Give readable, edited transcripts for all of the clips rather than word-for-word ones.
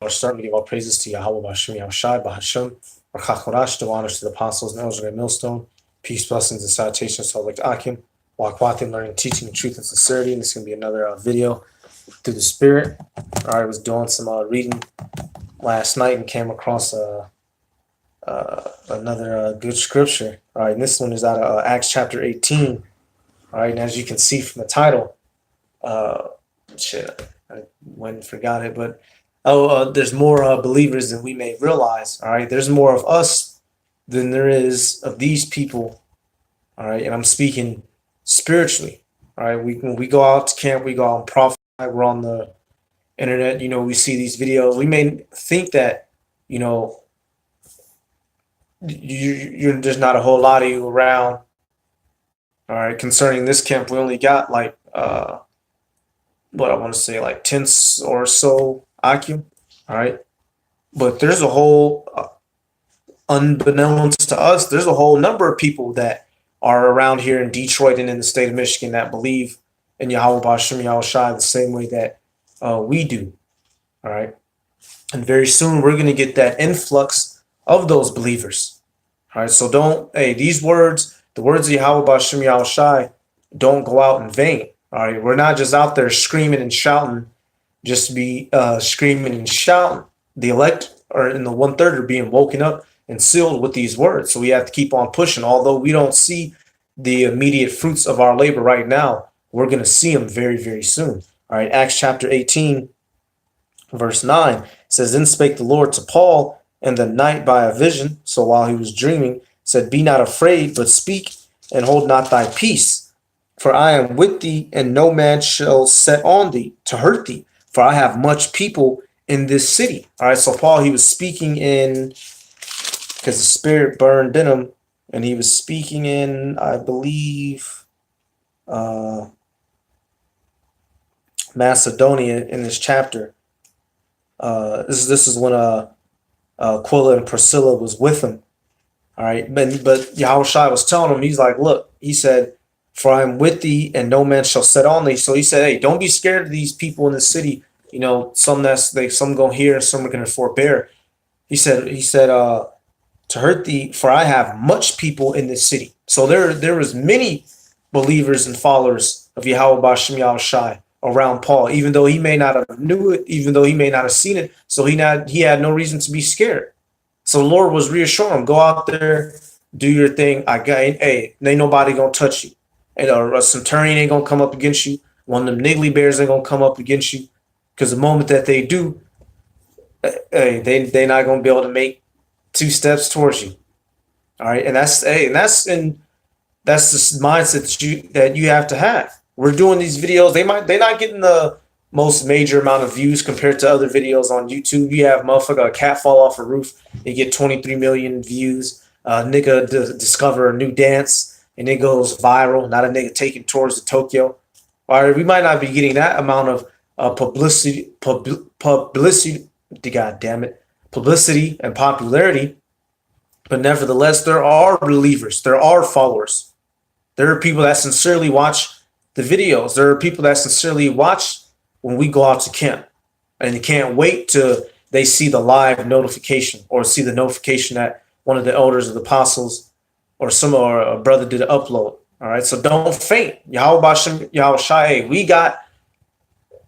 We're starting to give all praises to Yahweh Bashem Yahushai Bahashem, Barchachorash, do honors to the apostles and elders of Millstone. Peace, blessings, and salutations to all like Akim, Wakwatim, learning, teaching, and truth and sincerity. And this is going to be another video through the Spirit. All right, I was doing some reading last night and came across another good scripture. All right, and this one is out of Acts chapter 18. All right, and as you can see from the title, I went and forgot it, but there's more believers than we may realize. All right, there's more of us than there is of these people. All right, and I'm speaking spiritually. All right, when we go out to camp, we go out and prophesy. We're on the internet, we see these videos. We may think that, there's not a whole lot of you around. All right, concerning this camp, we only got like what I want to say, like 10 or so Akim. All right, but there's a whole unbeknownst to us, there's a whole number of people that are around here in Detroit and in the state of Michigan that believe in Yahweh Bashem Yahushai the same way that we do. All right, and very soon we're going to get that influx of those believers. All right, so these words, the words of Yahweh Bashem Yahushai, don't go out in vain. All right, we're not just out there screaming and shouting, just to be screaming and shouting. The elect or in the 1/3 are being woken up and sealed with these words. So we have to keep on pushing. Although we don't see the immediate fruits of our labor right now, we're going to see them very, very soon. All right, Acts chapter 18, verse 9 says, "Then spake the Lord to Paul in the night by a vision." So while he was dreaming, said, "Be not afraid, but speak and hold not thy peace. For I am with thee, and no man shall set on thee to hurt thee. For I have much people in this city." All right, so Paul, he was speaking in, because the Spirit burned in him, and he was speaking in, I believe, Macedonia in this chapter. This is when Aquila and Priscilla was with him. All right, but Yahushua was telling him, he's like, look, he said, "For I am with thee, and no man shall set on thee." So he said, hey, don't be scared of these people in the city. Some gonna hear, and some are gonna forbear. He said, to hurt thee, for I have much people in this city. So there was many believers and followers of Yahweh Bashem Yahushai around Paul, even though he may not have knew it, even though he may not have seen it. So he had no reason to be scared. So the Lord was reassuring him, go out there, do your thing. Ain't nobody gonna touch you. And a centurion ain't gonna come up against you. One of them niggly bears ain't gonna come up against you. Because the moment that they do, they're not gonna be able to make 2 steps towards you. All right, and that's the mindset that you have to have. We're doing these videos. They're not getting the most major amount of views compared to other videos on YouTube. You have a cat fall off a roof, you get 23 million views. Nigga discover a new dance and it goes viral. Not a nigga taking tours to Tokyo. All right, we might not be getting that amount of publicity. God damn it, publicity and popularity. But nevertheless, there are believers. There are followers. There are people that sincerely watch the videos. There are people that sincerely watch when we go out to camp, and they can't wait till they see the live notification or see the notification that one of the elders of the apostles or a brother did an upload. All right, so don't faint. Yahweh Bashem Yahushai,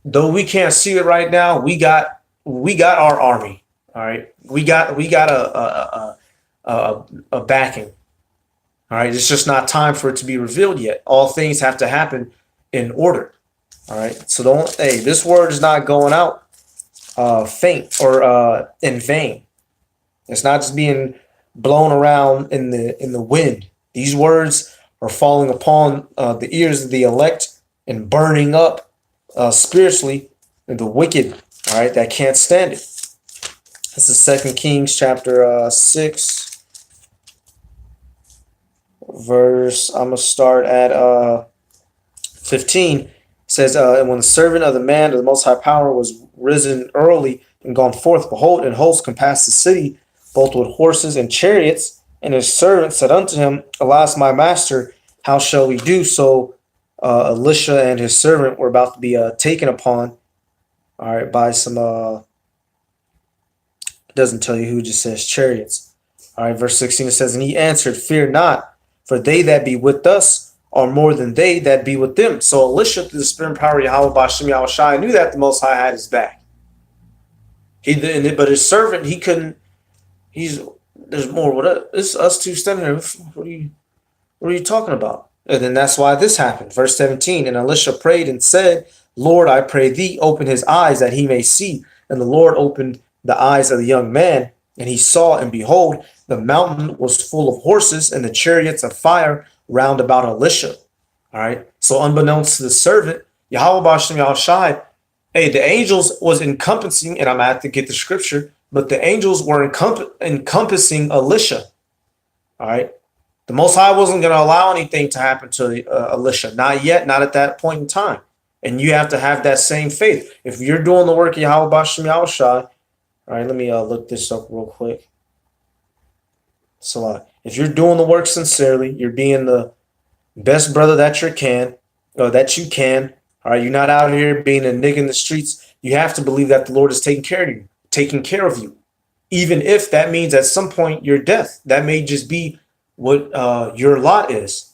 though we can't see it right now, we got our army. All right, we got a backing. All right, it's just not time for it to be revealed yet. All things have to happen in order. All right, so this word is not going out faint or in vain. It's not just being blown around in the wind. These words are falling upon the ears of the elect and burning up spiritually the wicked. All right, that can't stand it. This is 2 Kings chapter 6, verse. I'm gonna start at 15. Says, "And when the servant of the man of the Most High Power was risen early and gone forth, behold, and hosts compassed the city, both with horses and chariots. And his servant said unto him, Alas, my master, how shall we do?" So Elisha and his servant were about to be taken upon, all right, by some It doesn't tell you who, it just says chariots. All right, verse 16, it says, and he answered, fear not, for they that be with us are more than they that be with them. So Elisha, through the spirit and power of Yahweh Bashem Yahushai, knew that the Most High had his back. But his servant, he couldn't. There's more. It's us two standing there. What are you talking about? And then that's why this happened. Verse 17, and Elisha prayed and said, Lord, I pray thee, open his eyes that he may see. And the Lord opened the eyes of the young man, and he saw, and behold, the mountain was full of horses and the chariots of fire round about Elisha. All right. So unbeknownst to the servant, Yahweh Bashem Yahushai, hey, the angels was encompassing, and I'm going to have to get the scripture, but the angels were encompassing Elisha. All right. The Most High wasn't going to allow anything to happen to Elisha. Not yet, not at that point in time. And you have to have that same faith. If you're doing the work of Yahweh Bashem Yahushai, all right, let me look this up real quick. So if you're doing the work sincerely, you're being the best brother that you can, all right, you're not out here being a nigga in the streets. You have to believe that the Lord is taking care of you, even if that means at some point your death. That may just be what your lot is.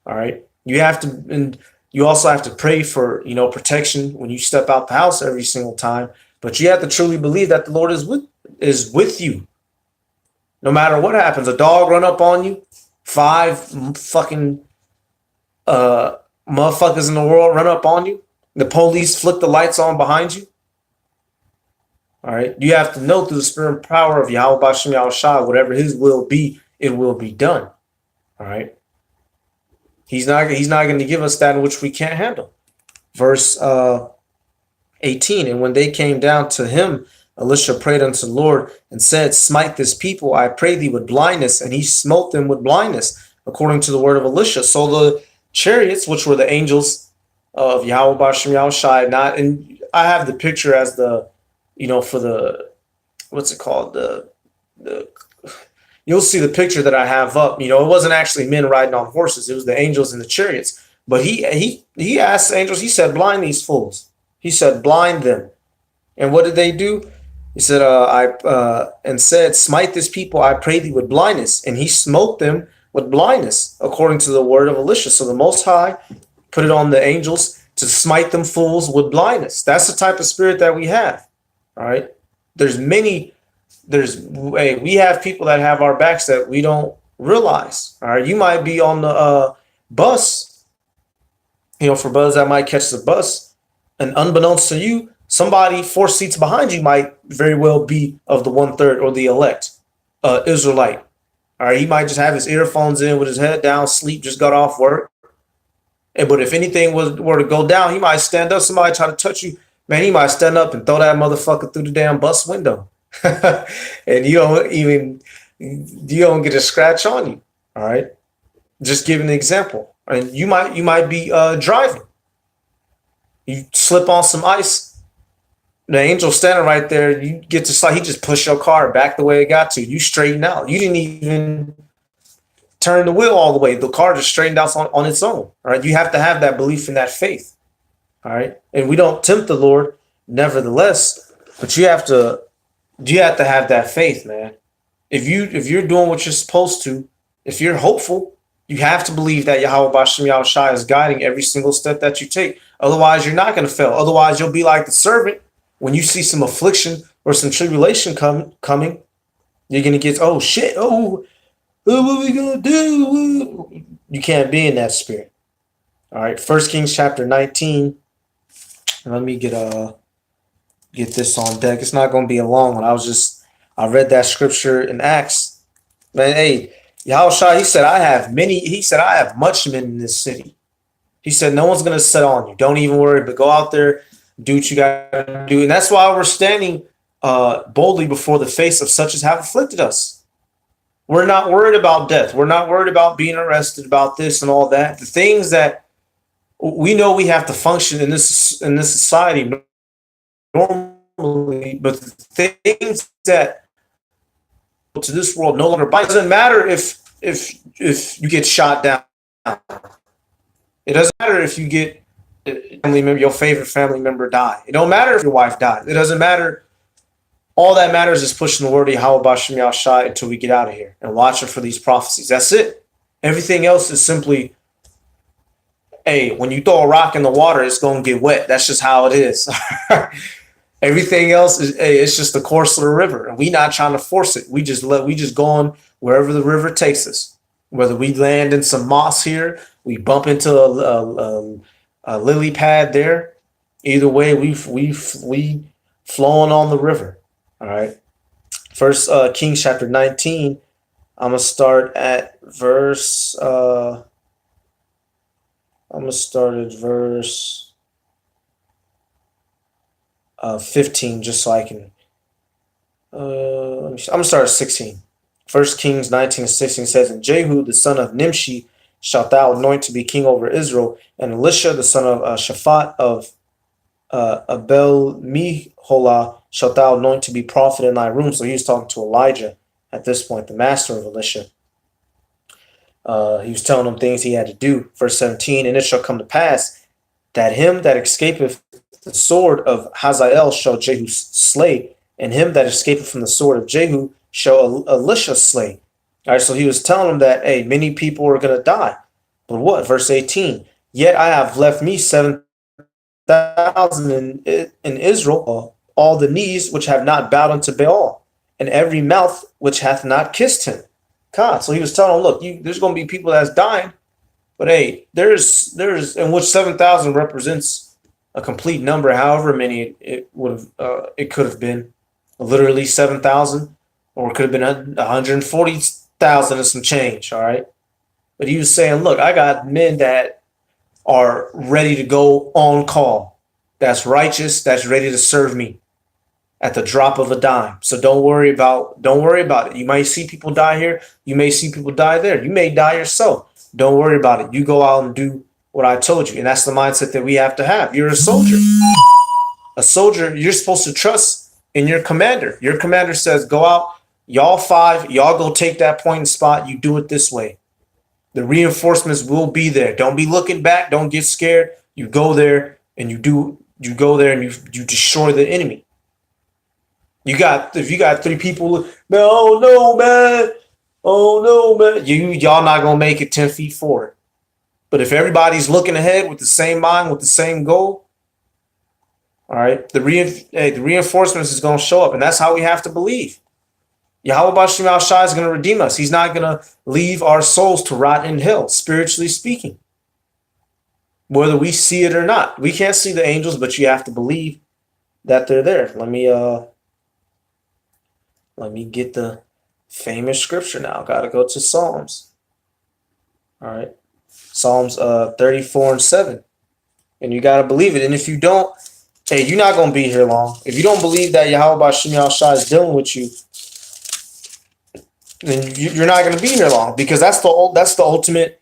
All right, you have to, and you also have to pray for protection when you step out the house every single time. But you have to truly believe that the Lord is with you, no matter what happens. A dog run up on you, 5 fucking motherfuckers in the world run up on you. The police flick the lights on behind you. All right, you have to know through the spirit and power of Yahweh Bashem Yahushai, whatever His will be, it will be done. All right. He's not going to give us that in which we can't handle. Verse 18, and when they came down to him, Elisha prayed unto the Lord and said, smite this people, I pray thee, with blindness. And he smote them with blindness, according to the word of Elisha. So the chariots, which were the angels of Yahweh Bashem Yahushai, and I have the picture as the, for the, what's it called? The you'll see the picture that I have up. It wasn't actually men riding on horses. It was the angels in the chariots. But he asked the angels, he said, blind these fools. He said, blind them. And what did they do? He said, and said, smite this people, I pray thee, with blindness. And he smote them with blindness, according to the word of Elisha. So the Most High put it on the angels to smite them fools with blindness. That's the type of spirit that we have. All right. We have people that have our backs that we don't realize. All right. You might be on the bus, for brothers that might catch the bus, and unbeknownst to you, somebody 4 seats behind you might very well be of the 1/3 or the elect Israelite. All right. He might just have his earphones in with his head down, sleep, just got off work. But if anything were to go down, he might stand up. Somebody try to touch you, man, he might stand up and throw that motherfucker through the damn bus window. And you don't get a scratch on you. All right. Just giving an example. And you might be driving. You slip on some ice. The angel standing right there. You get to slide. He just push your car back the way it got to. You straighten out. You didn't even turn the wheel all the way. The car just straightened out on its own. All right. You have to have that belief in that faith. All right. And we don't tempt the Lord, nevertheless, but you have to have that faith, man. If you're doing what you're supposed to, if you're hopeful, you have to believe that Yahweh Bashem Yahushai is guiding every single step that you take. Otherwise, you're not going to fail. Otherwise, you'll be like the servant. When you see some affliction or some tribulation coming, you're going to get, oh, shit, what are we going to do? You can't be in that spirit. All right, 1 Kings chapter 19. Let me get this on deck. It's not going to be a long one. I read that scripture in Acts. Man, hey, Yahushua, he said, I have much men in this city. He said, no one's going to set on you. Don't even worry, but go out there, do what you got to do. And that's why we're standing boldly before the face of such as have afflicted us. We're not worried about death. We're not worried about being arrested, about this and all that. The things that we know we have to function in this society normally, but the things that to this world no longer bind. It doesn't matter if you get shot down. It doesn't matter if you get your favorite family member die. It don't matter if your wife died. It doesn't matter All that matters is pushing the word of Yahweh Bashem Yahushai until we get out of here and watching for these prophecies. That's it. Everything else is simply, hey, when you throw a rock in the water, it's going to get wet. That's just how it is. Everything else is, hey, it's just the course of the river, and we not trying to force it. We just going wherever the river takes us. Whether we land in some moss here, we bump into a lily pad there. Either way, we flowing on the river. All right. First Kings chapter 19. I'm gonna start at verse. I'm gonna start at verse 15, just so I can. I'm gonna start at 16. First Kings 19:16 says, "And Jehu the son of Nimshi shalt thou anoint to be king over Israel, and Elisha the son of Shaphat of Abel Meholah shalt thou anoint to be prophet in thy room." So he was talking to Elijah at this point, the master of Elisha. He was telling him things he had to do. Verse 17, "And it shall come to pass that him that escapeth the sword of Hazael shall Jehu slay, and him that escapeth from the sword of Jehu shall Elisha slay." All right, so he was telling him that, hey, many people are going to die. But what? Verse 18, "Yet I have left me 7,000 in Israel, all the knees which have not bowed unto Baal, and every mouth which hath not kissed him." God, so he was telling him, look, there's going to be people that's dying, but hey, there's in which 7,000 represents a complete number, however many it could have been, literally 7,000, or it could have been 140,000 and some change. All right, but he was saying, look, I got men that are ready to go on call, that's righteous, that's ready to serve me at the drop of a dime. So don't worry about it. You might see people die here, you may see people die there, you may die yourself. Don't worry about it. You go out and do what I told you. And that's the mindset that we have to have. You're a soldier. A soldier, you're supposed to trust in your commander. Your commander says, go out, y'all 5, y'all go take that point and spot. You do it this way. The reinforcements will be there. Don't be looking back. Don't get scared. You go there and you go there and you destroy the enemy. If you got 3 people, man, oh no, man. Oh no, man. Y'all not gonna make it 10 feet forward. But if everybody's looking ahead with the same mind, with the same goal, all right, the reinforcements is gonna show up, and that's how we have to believe. Yahweh Bashem Yahushai is gonna redeem us. He's not gonna leave our souls to rot in hell, spiritually speaking. Whether we see it or not. We can't see the angels, but you have to believe that they're there. Let me get the famous scripture now. Gotta go to Psalms. All right. Psalms 34:7. And you gotta believe it. And if you don't, hey, you're not gonna be here long. If you don't believe that Yahweh Bashem Yahushai is dealing with you, then you're not gonna be here long, because that's the ultimate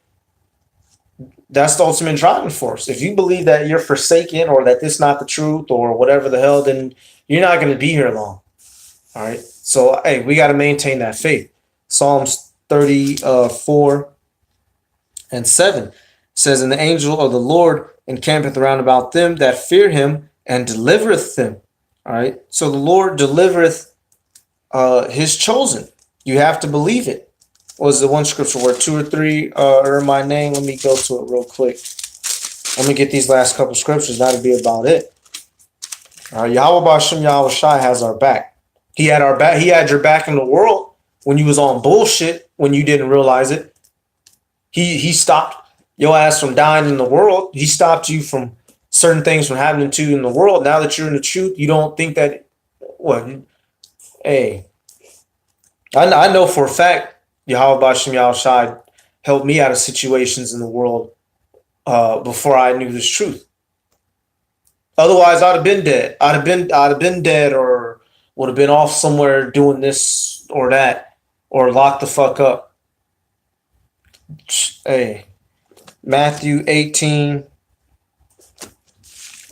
driving force. If you believe that you're forsaken, or that this is not the truth, or whatever the hell, then you're not gonna be here long. All right. So, hey, we got to maintain that faith. Psalms 34:7 says, "And the angel of the Lord encampeth round about them that fear him, and delivereth them." All right. So the Lord delivereth his chosen. You have to believe it. What was the one scripture where 2 or 3 are in my name? Let me go to it real quick. Let me get these last couple scriptures. That'll be about it. All right. Yahweh Bashem Yahushai has our back. He had our back. He had your back in the world when you was on bullshit, when you didn't realize it. He stopped your ass from dying in the world. He stopped you from certain things from happening to you in the world. Now that you're in the truth, you don't think that. What? Hey, I know for a fact Yahweh Bashem Yahushai helped me out of situations in the world before I knew this truth. Otherwise, I'd have been dead. I'd have been dead, or would have been off somewhere doing this or that, or locked the fuck up. Hey, Matthew 18,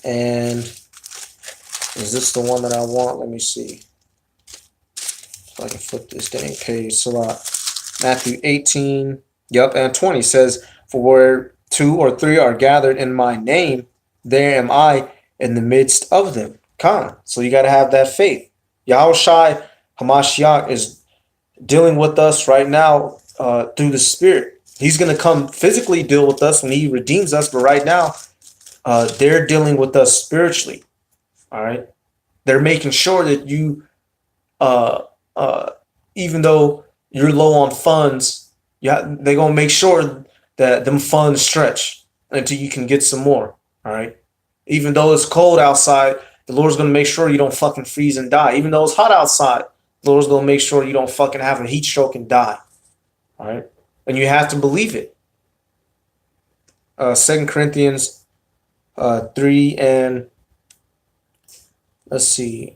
and is this the one that I want? Let me see if I can flip this dang page. Salat. Matthew 18, and 20 says, "For where 2 or 3 are gathered in my name, there am I in the midst of them." Come. So you got to have that faith. Yahushai Hamashiach is dealing with us right now through the Spirit. He's going to come physically deal with us when he redeems us, but right now they're dealing with us spiritually. All right, they're making sure that you, uh, uh, even though you're low on funds, they're gonna make sure that them funds stretch until you can get some more. All right, even though it's cold outside, the Lord's gonna make sure you don't fucking freeze and die. Even though it's hot outside, the Lord's gonna make sure you don't fucking have a heat stroke and die. All right, and you have to believe it. 2 Corinthians 3 and let's see.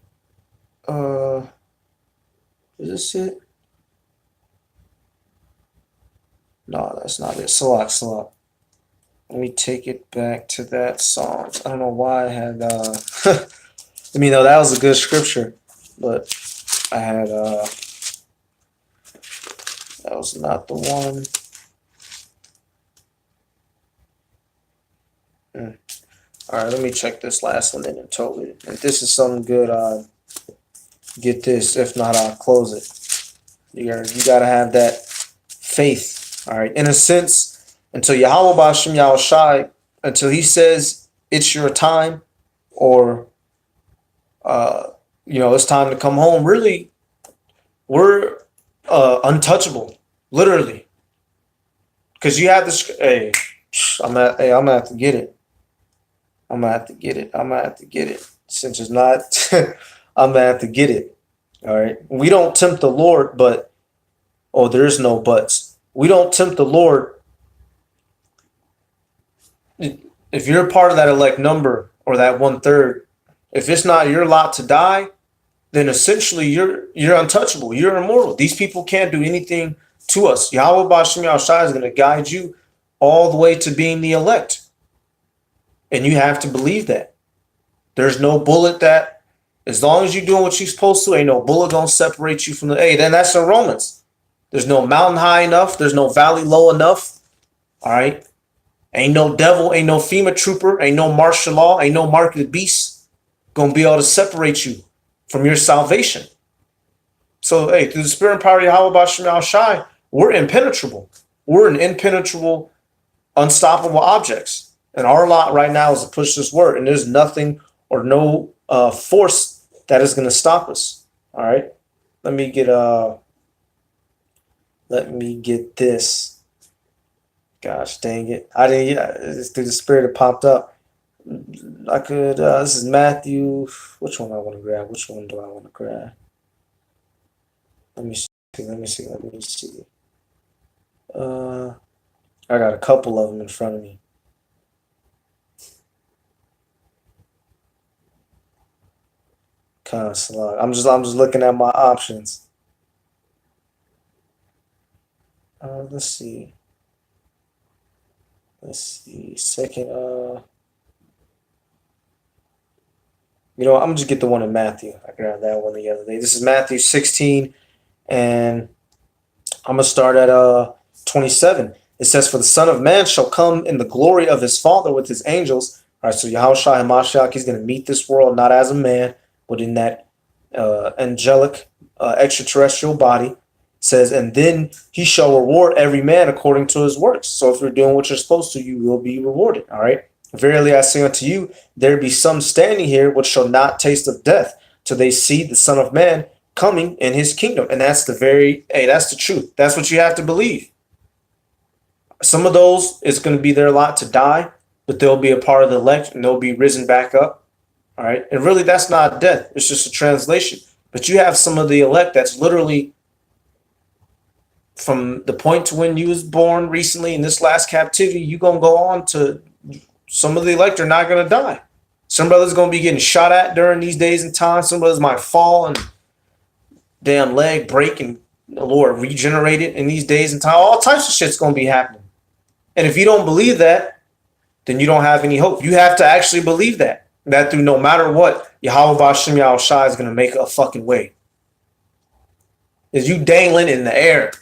Is this it? No, that's not it. Salak. Let me take it back to that Psalms. I don't know why I had I mean, no, that was a good scripture, but I had that was not the one. All right, let me check this last one in and totally. If this is something good, get this. If not, I'll close it. You gotta have that faith. All right, in a sense, until Yahweh Bashim Yahushai, until he says it's your time, or it's time to come home. Really, we're untouchable, literally. Because you have this. Hey, I'm gonna have to get it. I'm gonna have to get it. Since it's not, I'm gonna have to get it. All right. We don't tempt the Lord, but there's no buts. We don't tempt the Lord. If you're part of that elect number or that 1/3, if it's not your lot to die, then essentially you're untouchable. You're immortal. These people can't do anything to us. Yahweh Bashim Yahushai is going to guide you all the way to being the elect. And you have to believe that. There's no bullet that, as long as you're doing what you're supposed to, ain't no bullet going to separate you from the, then that's in Romans. There's no mountain high enough. There's no valley low enough. All right. Ain't no devil, ain't no FEMA trooper, ain't no martial law, ain't no mark of the beast going to be able to separate you from your salvation. So, through the spirit and power of Yahweh Bashim Yahushai, we're impenetrable. We're an impenetrable, unstoppable objects. And our lot right now is to push this word. And there's nothing or no force that is going to stop us. All right. Let me get this. Gosh dang it. I didn't, it's through the spirit it popped up. I could, this is Matthew. Which one I want to grab? Which one do I want to grab? Let me see. I got a couple of them in front of me. Kind of slow. I'm just looking at my options. Let's see. Second, I'm gonna just get the one in Matthew. I grabbed that one the other day. This is Matthew 16, and I'm gonna start at 27. It says, "For the Son of Man shall come in the glory of his Father with his angels." All right, so Yahushua HaMashiach, he's gonna meet this world not as a man, but in that angelic extraterrestrial body. It says, "And then he shall reward every man according to his works." So if you're doing what you're supposed to, you will be rewarded. All right. "Verily I say unto you, there be some standing here which shall not taste of death till they see the Son of Man coming in his kingdom." And that's that's the truth. That's what you have to believe. Some of those, it's going to be their lot to die, but they'll be a part of the elect and they'll be risen back up. All right. And really, that's not death. It's just a translation. But you have some of the elect that's literally from the point to when you was born recently in this last captivity, you're going to go on to, some of the elect are not going to die. Some brothers going to be getting shot at during these days and times. Some brothers might fall and damn leg break and the Lord regenerate it in these days and time. All types of shit's going to be happening. And if you don't believe that, then you don't have any hope. You have to actually believe that through no matter what, Yahweh Bashim Yahushai is going to make a fucking way. Is you dangling in the air,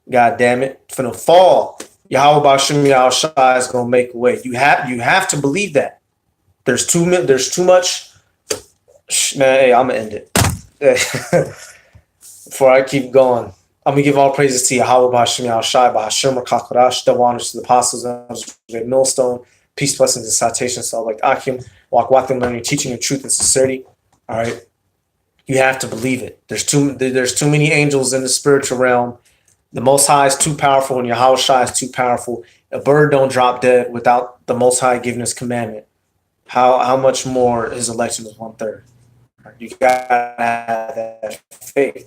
God damn it, finna fall, Yahweh Bashim Yahushai is gonna make a way. You have to believe that. There's too much. Man, I'm gonna end it. Before I keep going, I'm gonna give all praises to Yahweh B'Hashem Yahushai B'Hashem Rakakodash, double honors to the apostles and great millstone, peace, blessings, and citations to all like Akim, walk them, learning, teaching in truth and sincerity. All right, you have to believe it. There's too many angels in the spiritual realm. The Most High is too powerful, and Yahweh Shai is too powerful. A bird don't drop dead without the Most High giving His commandment. How much more His election is 1/3? You gotta have that faith.